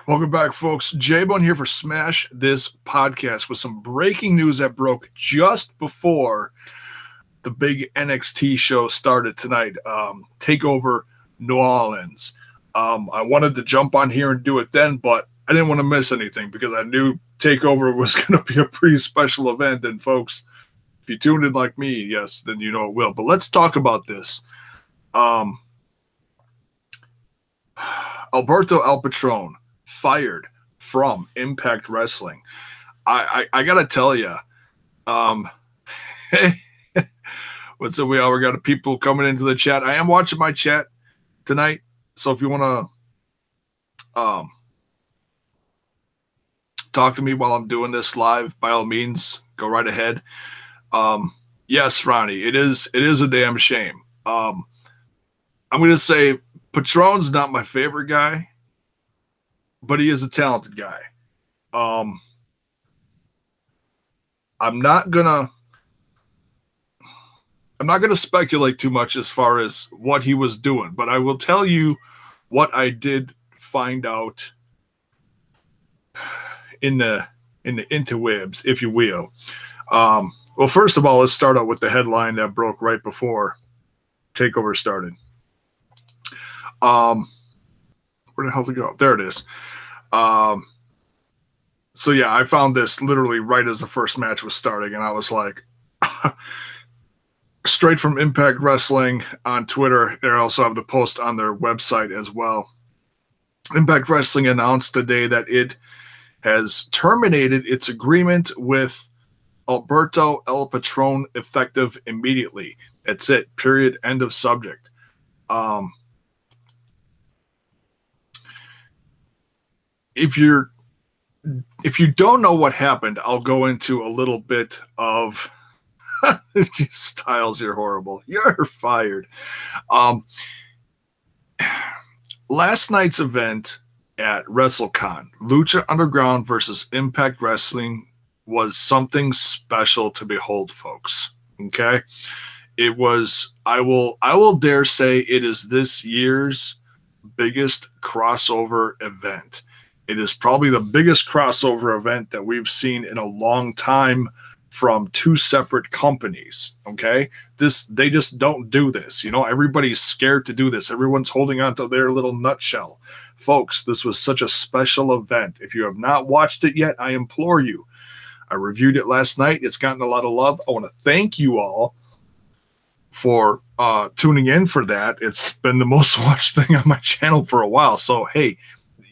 Welcome back, folks. J-Bone here for Smash This Podcast with some breaking news that broke just before the big NXT show started tonight. TakeOver New Orleans. I wanted to jump on here and do it then, but I didn't want to miss anything because I knew TakeOver was going to be a pretty special event. And folks, if you tuned in like me, yes, then you know it will. But let's talk about this. Alberto El Patron fired from Impact Wrestling. I gotta tell you, hey, what's up? We got people coming into the chat. I am watching my chat tonight, so if you want to talk to me while I'm doing this live, by all means, go right ahead. Yes, Ronnie, it is a damn shame. I'm gonna say Patron's not my favorite guy, but he is a talented guy. I'm not gonna speculate too much as far as what he was doing, but I will tell you what I did find out in the interwebs, if you will. Well, first of all, let's start out with the headline that broke right before TakeOver started. Where the hell did it go? There it is. So yeah, I found this literally right as the first match was starting, and I was like, straight from Impact Wrestling on Twitter. They also have the post on their website as well. Impact Wrestling announced today that it has terminated its agreement with Alberto El Patron effective immediately. That's it. Period. End of subject. If you don't know what happened, I'll go into a little bit of Styles. You're horrible. You're fired. Last night's event at WrestleCon, Lucha Underground versus Impact Wrestling, was something special to behold, folks. Okay, it was. I will dare say it is this year's biggest crossover event. It is probably the biggest crossover event that we've seen in a long time from two separate companies. Okay, they just don't do this. You know, everybody's scared to do this. Everyone's holding on to their little nutshell. Folks, this was such a special event. If you have not watched it yet, I implore you. I reviewed it last night. It's gotten a lot of love. I want to thank you all for tuning in for that. It's been the most watched thing on my channel for a while. So, hey,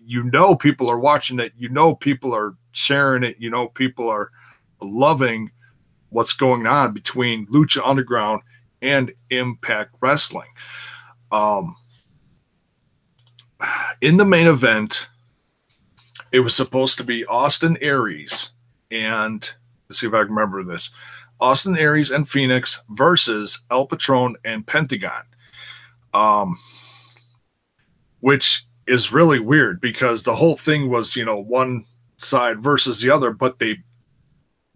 you know people are watching it. You know people are sharing it. You know people are loving what's going on between Lucha Underground and Impact Wrestling. In the main event, it was supposed to be Austin Aries and, let's see if I can remember this, Austin Aries and Phoenix versus El Patron and Pentagon, which is really weird because the whole thing was, you know, one side versus the other, but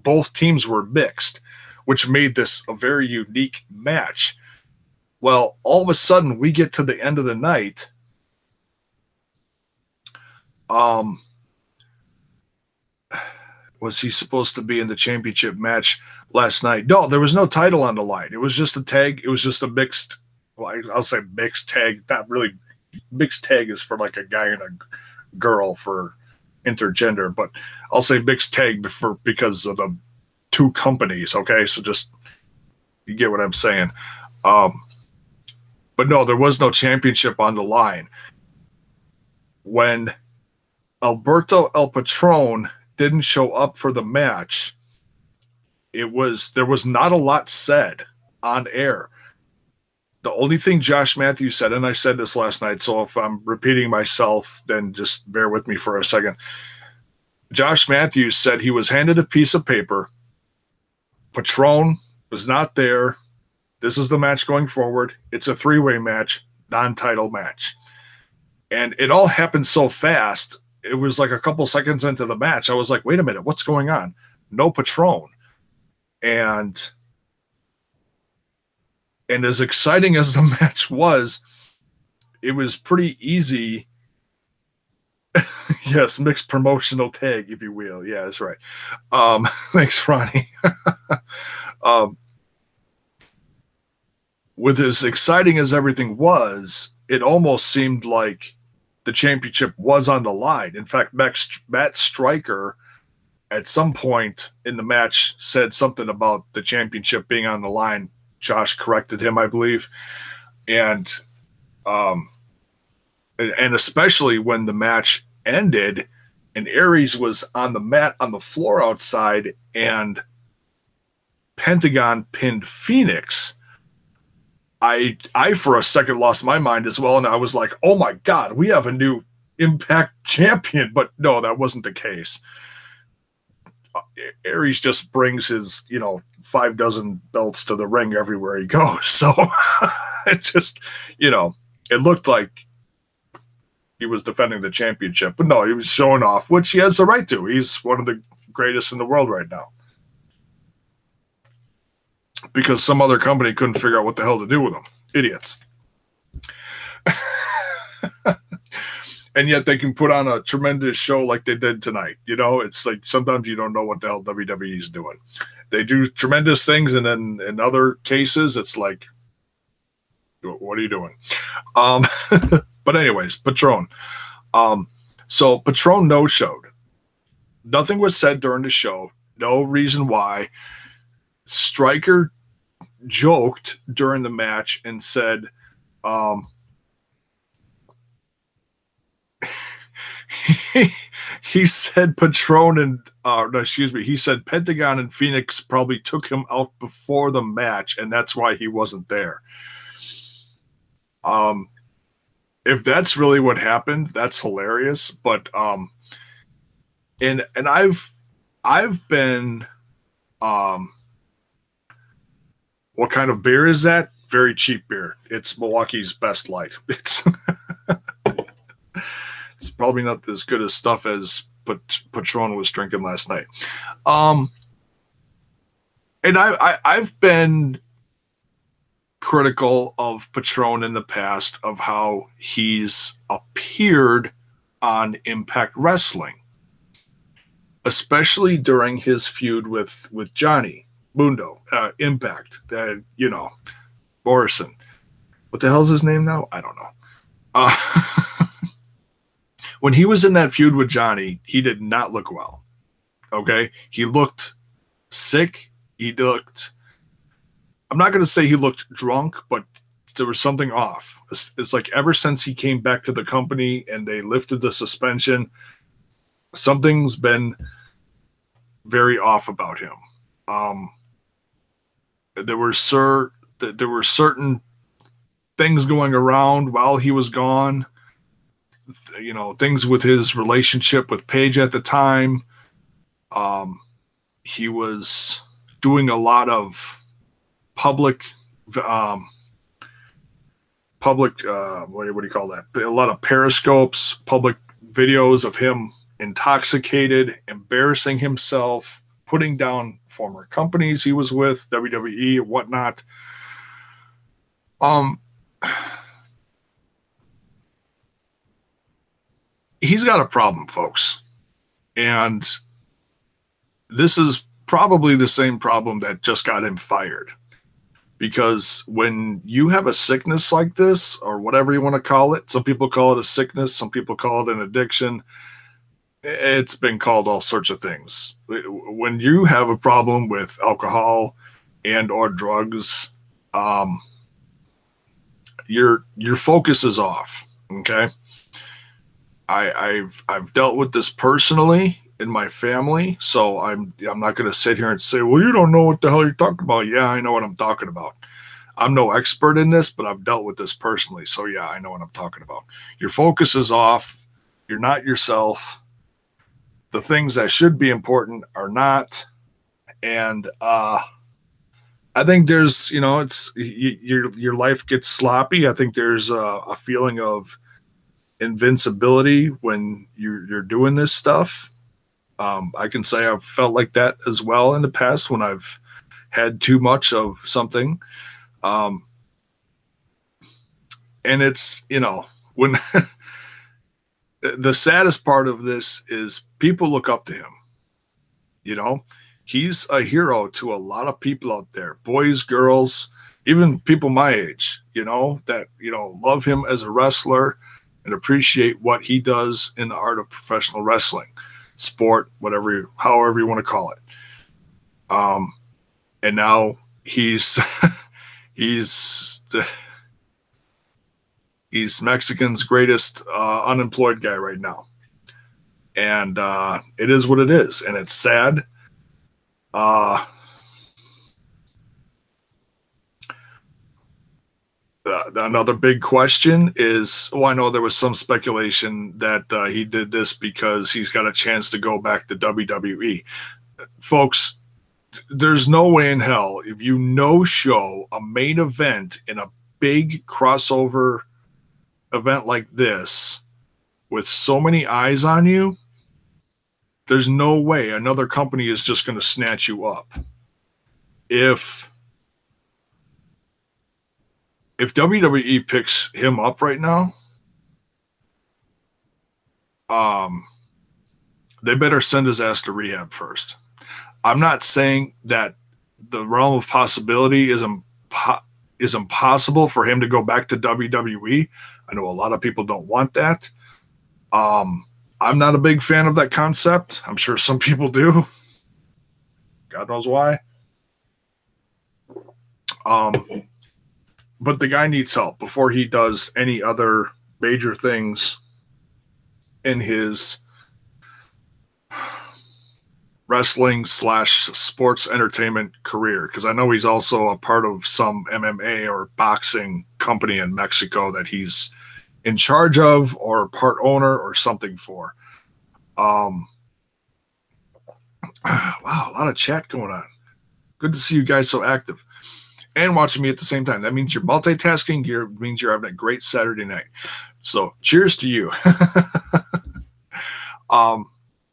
both teams were mixed, which made this a very unique match. Well, all of a sudden we get to the end of the night. Was he supposed to be in the championship match last night? No, there was no title on the line. It was just a tag. It was just a mixed, well, I'll say mixed tag. Not really. Mixed tag is for like a guy and a girl for intergender, but I'll say mixed tag because of the two companies. Okay, so just you get what I'm saying. But no, there was no championship on the line. When Alberto El Patron didn't show up for the match, there was not a lot said on air. The only thing Josh Matthews said, and I said this last night, so if I'm repeating myself, then just bear with me for a second. Josh Matthews said he was handed a piece of paper. Patron was not there. This is the match going forward. It's a three-way match, non-title match. And it all happened so fast. It was like a couple seconds into the match. I was like, wait a minute, what's going on? No Patron. And as exciting as the match was, it was pretty easy. Yes, mixed promotional tag, if you will. Yeah, that's right. Thanks, Ronnie. um, with as exciting as everything was, it almost seemed like the championship was on the line. In fact, Matt Striker at some point in the match said something about the championship being on the line. Josh corrected him, I believe. And um, and especially when the match ended and Aries was on the mat on the floor outside and Pentagon pinned Phoenix, I for a second lost my mind as well, and I was like, oh my God, we have a new Impact champion. But no, that wasn't the case. Aries just brings his, 5 dozen belts to the ring everywhere he goes. So it just, it looked like he was defending the championship. But no, he was showing off, which he has the right to. He's one of the greatest in the world right now. Because some other company couldn't figure out what the hell to do with him. Idiots. And yet they can put on a tremendous show like they did tonight. It's like sometimes you don't know what the hell WWE is doing. They do tremendous things, and then in other cases, it's like, what are you doing? But anyways, Patron. So Patron no-showed. Nothing was said during the show. No reason why. Striker joked during the match and said, he said Patron and he said Pentagon and Phoenix probably took him out before the match, and that's why he wasn't there. If that's really what happened, that's hilarious. But and I've been what kind of beer is that? Very cheap beer. It's Milwaukee's Best Light. It's probably not as good as stuff as Patron was drinking last night. And I've been critical of Patron in the past of how he's appeared on Impact Wrestling, especially during his feud with Johnny Mundo, Impact, Morrison. What the hell's his name now? I don't know. When he was in that feud with Johnny, he did not look well. Okay? He looked sick. I'm not going to say he looked drunk, but there was something off. It's like ever since he came back to the company and they lifted the suspension, something's been very off about him. There were certain things going around while he was gone. Things with his relationship with Paige at the time. He was doing a lot of public, what do you call that? A lot of periscopes, public videos of him intoxicated, embarrassing himself, putting down former companies he was with, WWE and whatnot. He's got a problem, folks. And this is probably the same problem that just got him fired. Because when you have a sickness like this, or whatever you want to call it, some people call it a sickness, some people call it an addiction. It's been called all sorts of things. When you have a problem with alcohol and or drugs, your focus is off. Okay. I've dealt with this personally in my family, so I'm not going to sit here and say, well, you don't know what the hell you're talking about. Yeah, I know what I'm talking about. I'm no expert in this, but I've dealt with this personally, so yeah, I know what I'm talking about. Your focus is off. You're not yourself. The things that should be important are not, and I think there's, it's your life gets sloppy. I think there's a feeling of invincibility when you're doing this stuff. I can say I've felt like that as well in the past when I've had too much of something. And it's, when the saddest part of this is people look up to him. You know, he's a hero to a lot of people out there, boys, girls, even people my age, that, love him as a wrestler and appreciate what he does in the art of professional wrestling, sport, however you want to call it. And now he's Mexican's greatest unemployed guy right now. And it is what it is. And it's sad. Another big question is, I know there was some speculation that he did this because he's got a chance to go back to WWE. Folks, there's no way in hell if you no-show a main event in a big crossover event like this with so many eyes on you, there's no way another company is just going to snatch you up. If WWE picks him up right now, they better send his ass to rehab first. I'm not saying that the realm of possibility is impossible for him to go back to WWE. I know a lot of people don't want that. I'm not a big fan of that concept. I'm sure some people do. God knows why. But the guy needs help before he does any other major things in his wrestling / sports entertainment career. Because I know he's also a part of some MMA or boxing company in Mexico that he's in charge of or part owner or something for. Wow, a lot of chat going on. Good to see you guys so active and watching me at the same time. That means you're multitasking. It means you're having a great Saturday night. So cheers to you.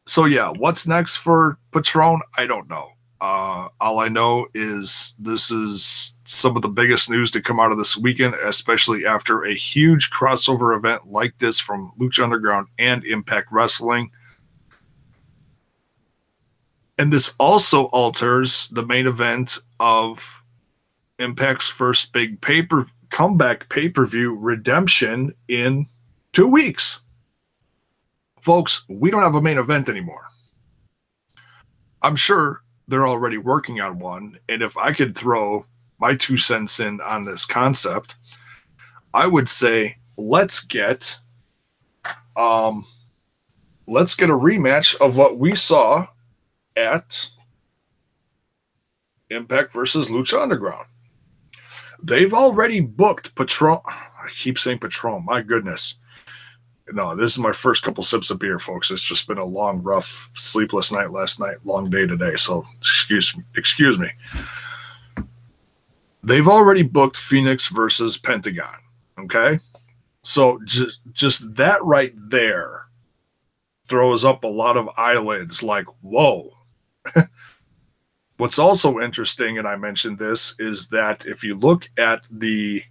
So yeah, what's next for Patron? I don't know. All I know is this is some of the biggest news to come out of this weekend, especially after a huge crossover event like this from Lucha Underground and Impact Wrestling. And this also alters the main event of Impact's first big comeback pay-per-view, Redemption, in 2 weeks. Folks, we don't have a main event anymore. I'm sure they're already working on one, and if I could throw my 2 cents in on this concept, I would say let's get a rematch of what we saw at Impact versus Lucha Underground. They've already booked Patron. I keep saying Patron. My goodness. No, this is my first couple sips of beer, folks. It's just been a long, rough, sleepless night last night, long day today. So excuse me. They've already booked Phoenix versus Pentagon. Okay? So just that right there throws up a lot of eyelids like, whoa. What's also interesting, and I mentioned this, is that if you look at the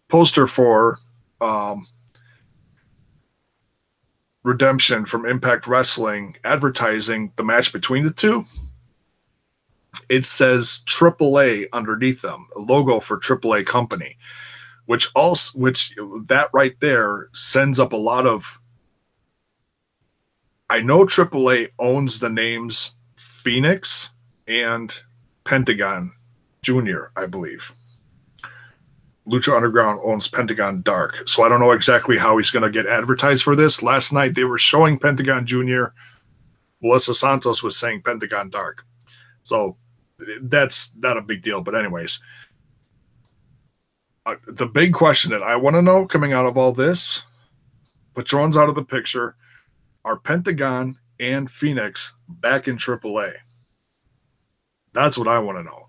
poster for Redemption from Impact Wrestling advertising the match between the two, it says AAA underneath them, a logo for AAA company, which that right there sends up a lot of. I know AAA owns the names Phoenix and Pentagon Jr., I believe. Lucha Underground owns Pentagon Dark. So I don't know exactly how he's going to get advertised for this. Last night they were showing Pentagon Jr. Melissa Santos was saying Pentagon Dark. So that's not a big deal. But anyways, the big question that I want to know coming out of all this, Patron's out of the picture. Are Pentagon and Phoenix back in AAA? That's what I want to know.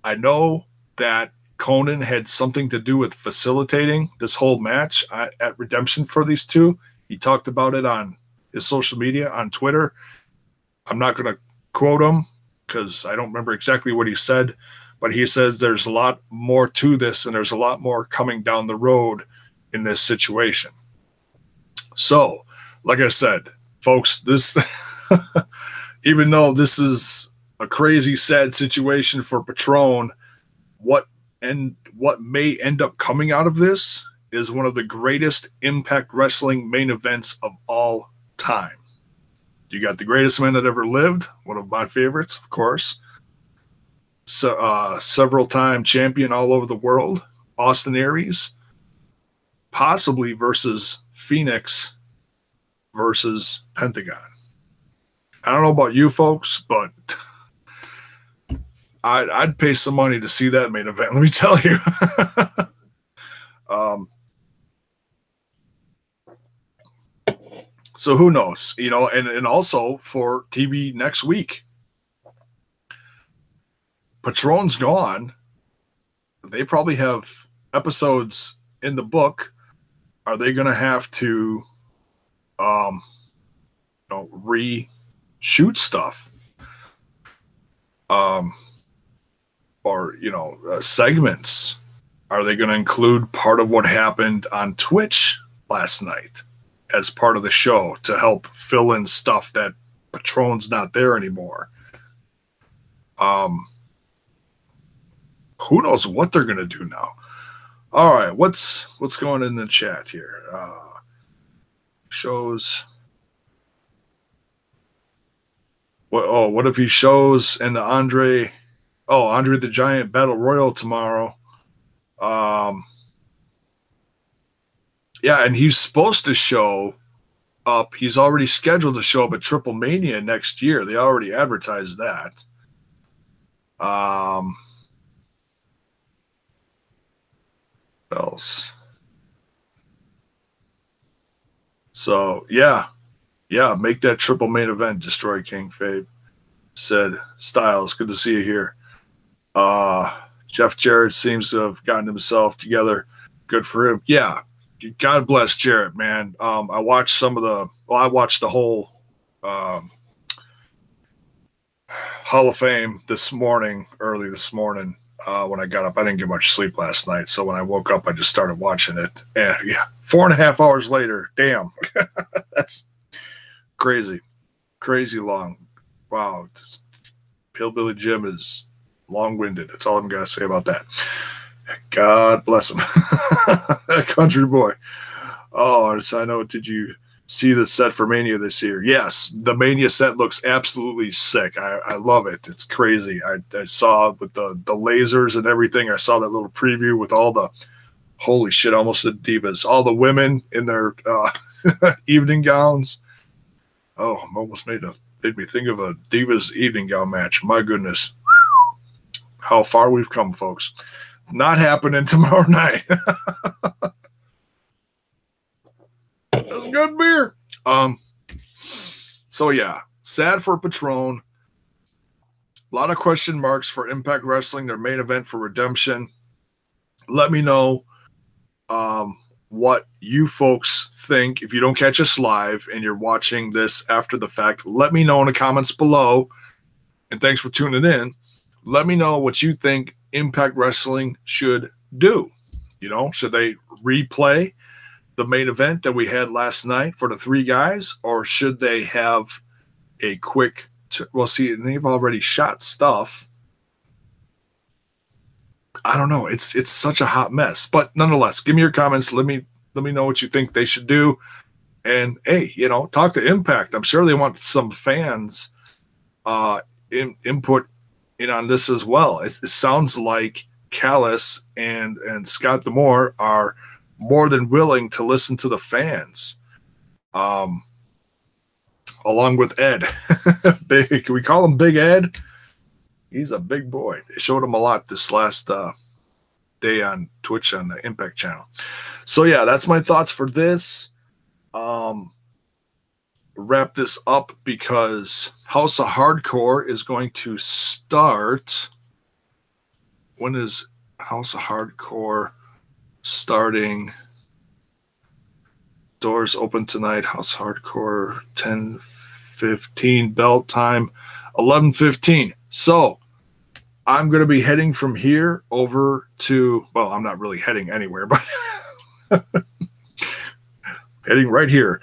I know that Conan had something to do with facilitating this whole match at Redemption for these two. He talked about it on his social media, on Twitter. I'm not going to quote him because I don't remember exactly what he said, but he says there's a lot more to this and there's a lot more coming down the road in this situation. So, like I said, folks, this even though this is a crazy, sad situation for Patron, what may end up coming out of this is one of the greatest Impact Wrestling main events of all time. You got the greatest man that ever lived, one of my favorites, of course. So, several-time champion all over the world, Austin Aries, possibly versus Phoenix versus Pentagon. I don't know about you folks, but I'd pay some money to see that main event, let me tell you. So who knows, you know, and also for TV next week, Patron's gone. They probably have episodes in the book. Are they going to have to, reshoot stuff? Or, segments? Are they going to include part of what happened on Twitch last night as part of the show to help fill in stuff that Patron's not there anymore? Who knows what they're going to do now? All right, what's going in the chat here? Shows. What if he shows in the Andre the Giant Battle Royal tomorrow? Yeah, and he's supposed to show up. He's already scheduled to show up at Triple Mania next year. They already advertised that. What else? So, yeah, make that triple main event. Destroy King Fabe said, Styles, good to see you here. Jeff Jarrett seems to have gotten himself together. Good for him. Yeah, God bless Jarrett, man. I watched I watched the whole Hall of Fame early this morning. When I got up, I didn't get much sleep last night. So when I woke up, I just started watching it. And yeah, 4.5 hours later, damn, that's crazy long. Wow. Pillbilly Jim is long-winded. That's all I'm going to say about that. God bless him. Country boy. Oh, so I know, did you see the set for Mania this year? Yes, the Mania set looks absolutely sick. I love it. It's crazy. I saw with the lasers and everything. I saw that little preview with all the, holy shit, almost the divas. All the women in their evening gowns. Oh, almost made me think of a divas evening gown match. My goodness. How far we've come, folks. Not happening tomorrow night. That's good beer. So yeah, sad for Patron. A lot of question marks for Impact Wrestling, their main event for Redemption. Let me know what you folks think. If you don't catch us live and you're watching this after the fact, let me know in the comments below. And thanks for tuning in. Let me know what you think Impact Wrestling should do. You know, should they replay the main event that we had last night for the three guys, or should they have a quick see, they've already shot stuff. I don't know. It's such a hot mess. But nonetheless, give me your comments. Let me know what you think they should do. And hey, talk to Impact. I'm sure they want some fans input in on this as well. It sounds like Callis and Scott D'Amore are more than willing to listen to the fans, along with Ed. Can we call him Big Ed? He's a big boy. They showed him a lot this last day on Twitch on the Impact channel. So yeah, that's my thoughts for this. Wrap this up because House of Hardcore is going to start. When is House of Hardcore starting? Doors open tonight. House Hardcore 10:15 belt time 11:15. So I'm going to be heading from here over to, well, I'm not really heading anywhere, but heading right here.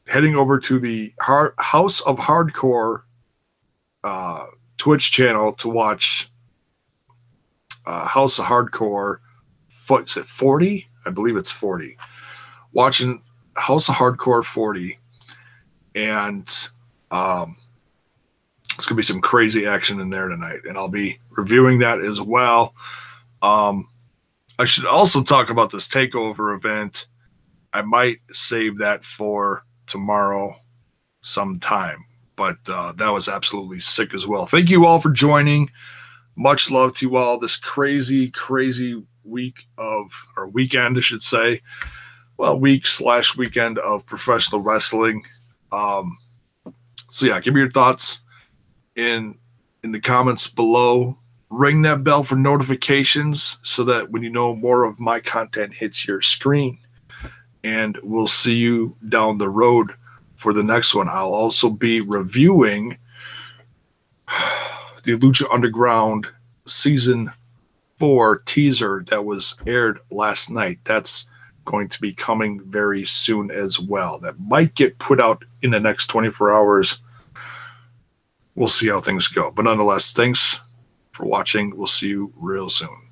Heading over to the House of Hardcore Twitch channel to watch House of Hardcore. Is it 40? I believe it's 40. Watching House of Hardcore 40, and it's gonna be some crazy action in there tonight, and I'll be reviewing that as well. I should also talk about this takeover event. I might save that for tomorrow sometime, but that was absolutely sick as well. Thank you all for joining. Much love to you all this crazy week or weekend, I should say. Well, week/weekend of professional wrestling. So yeah, give me your thoughts in the comments below. Ring that bell for notifications so that when you know more of my content hits your screen. And we'll see you down the road for the next one. I'll also be reviewing the Lucha Underground Season 4 teaser that was aired last night. That's going to be coming very soon as well. That might get put out in the next 24 hours. We'll see how things go. But nonetheless, thanks for watching. We'll see you real soon.